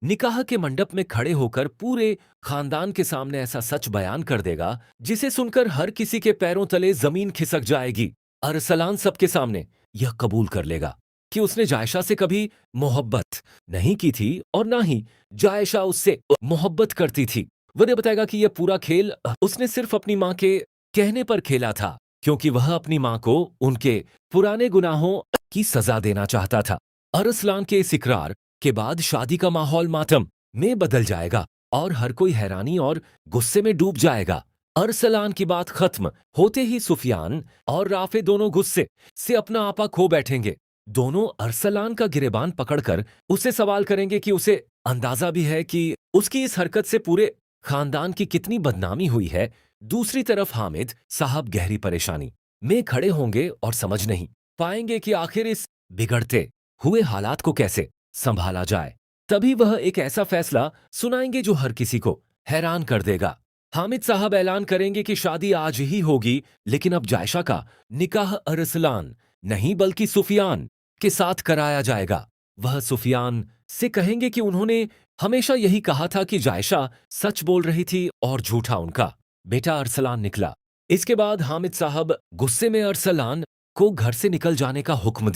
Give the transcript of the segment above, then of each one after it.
निकाह के मंडप में खड़े होकर पूरे खानदान के सामने ऐसा सच बयान कर देगा जिसे सुनकर हर किसी के पैरों तले जमीन खिसक जाएगी। अरसलान सबके सामने यह कबूल कर लेगा कि उसने जायशा से कभी मोहब्बत नहीं की थी और ना ही जायशा उससे मोहब्बत करती थी। वह ने बताएगा कि यह पूरा खेल उसने सिर्फ अपनी माँ के कहने पर खेला था, क्योंकि वह अपनी माँ को उनके पुराने गुनाहों की सजा देना चाहता था। अरसलान के इस इकरार के बाद शादी का माहौल मातम में बदल जाएगा और हर कोई हैरानी और गुस्से में डूब जाएगा। अरसलान की बात खत्म होते ही सुफियान और राफे दोनों गुस्से से अपना आपा खो बैठेंगे। दोनों अरसलान का गिरेबान पकड़कर उससे सवाल करेंगे कि उसे अंदाजा भी है कि उसकी इस हरकत से पूरे खानदान की कितनी बदनामी हुई है। दूसरी तरफ हामिद साहब गहरी परेशानी में खड़े होंगे और समझ नहीं पाएंगे कि आखिर इस बिगड़ते हुए हालात को कैसे संभाला जाए। तभी वह एक ऐसा फैसला सुनाएंगे जो हर किसी को हैरान कर देगा। हामिद साहब ऐलान करेंगे कि शादी आज ही होगी, लेकिन अब जायशा का निकाह अरसलान नहीं बल्कि सुफियान के साथ कराया जाएगा। वह सुफियान से कहेंगे कि उन्होंने हमेशा यही कहा था कि जायशा सच बोल रही थी और झूठा उनका बेटा अरसलान निकला। इसके बाद हामिद साहब गुस्से में अरसलान को घर से निकल जाने का हुक्म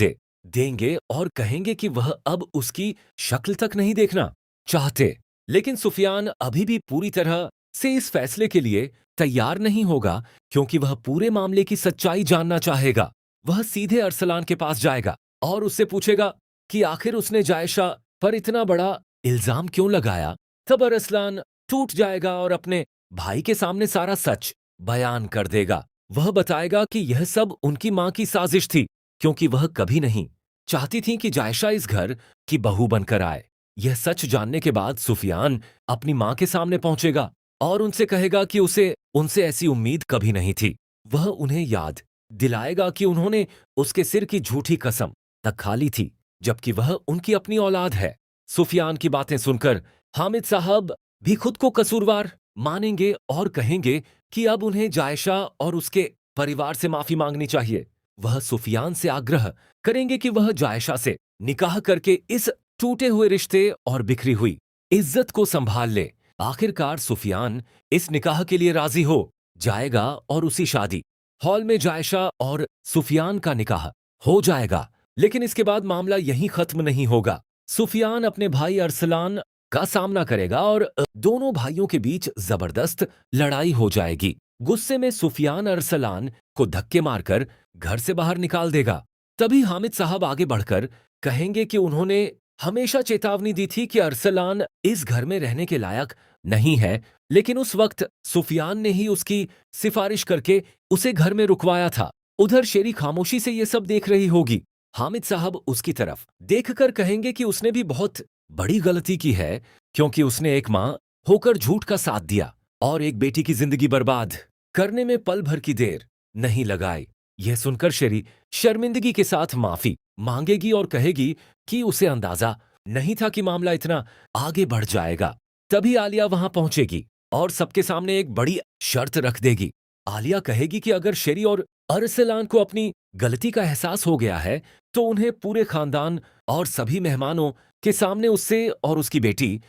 देंगे और कहेंगे कि वह अब उसकी शक्ल तक नहीं देखना चाहते। लेकिन सुफियान अभी भी पूरी तरह से इस फैसले के लिए तैयार नहीं होगा, क्योंकि वह पूरे मामले की सच्चाई जानना चाहेगा। वह सीधे अरसलान के पास जाएगा और उससे पूछेगा कि आखिर उसने जायशा पर इतना बड़ा इल्जाम क्यों लगाया। तब अरसलान टूट जाएगा और अपने भाई के सामने सारा सच बयान कर देगा। वह बताएगा कि यह सब उनकी मां की साजिश थी, क्योंकि वह कभी नहीं चाहती थी कि जायशा इस घर की बहू बनकर आए। यह सच जानने के बाद सुफियान अपनी मां के सामने पहुंचेगा और उनसे कहेगा कि उसे उनसे ऐसी उम्मीद कभी नहीं थी। वह उन्हें याद दिलाएगा कि उन्होंने उसके सिर की झूठी कसम तक खा ली थी, जबकि वह उनकी अपनी औलाद है। सुफियान की बातें सुनकर हामिद साहब भी खुद को कसूरवार मानेंगे और कहेंगे कि अब उन्हें जायशा और उसके परिवार से माफी मांगनी चाहिए। वह सुफियान से आग्रह करेंगे कि वह जायशा से निकाह करके इस टूटे हुए रिश्ते और बिखरी हुई इज्जत को संभाल ले। आखिरकार सुफियान इस निकाह के लिए राजी हो जाएगा और उसी शादी हॉल में जायशा और सुफियान का निकाह हो जाएगा। लेकिन इसके बाद मामला यहीं खत्म नहीं होगा। सुफियान अपने भाई अरसलान का सामना करेगा और दोनों भाइयों के बीच जबरदस्त लड़ाई हो जाएगी। गुस्से में सुफियान अरसलान को धक्के मारकर घर से बाहर निकाल देगा। तभी हामिद साहब आगे बढ़कर कहेंगे कि उन्होंने हमेशा चेतावनी दी थी कि अरसलान इस घर में रहने के लायक नहीं है, लेकिन उस वक्त सुफियान ने ही उसकी सिफारिश करके उसे घर में रुकवाया था। उधर शेरी खामोशी से ये सब देख रही होगी। हामिद साहब उसकी तरफ देखकर कहेंगे कि उसने भी बहुत बड़ी गलती की है, क्योंकि उसने एक मां होकर झूठ का साथ दिया और एक बेटी की जिंदगी बर्बाद करने में पल भर की देर नहीं लगाई। यह सुनकर शेरी शर्मिंदगी के साथ माफी मांगेगी और कहेगी कि उसे अंदाजा नहीं था कि मामला इतना आगे बढ़ जाएगा। तभी आलिया वहां पहुंचेगी और सबके सामने एक बड़ी शर्त रख देगी। आलिया कहेगी कि अगर शेरी और अरसलान को अपनी गलती का एहसास हो गया है, तो उन्हें पूरे खानदान और सभी मेहमानों के सामने उससे और उसकी बेटी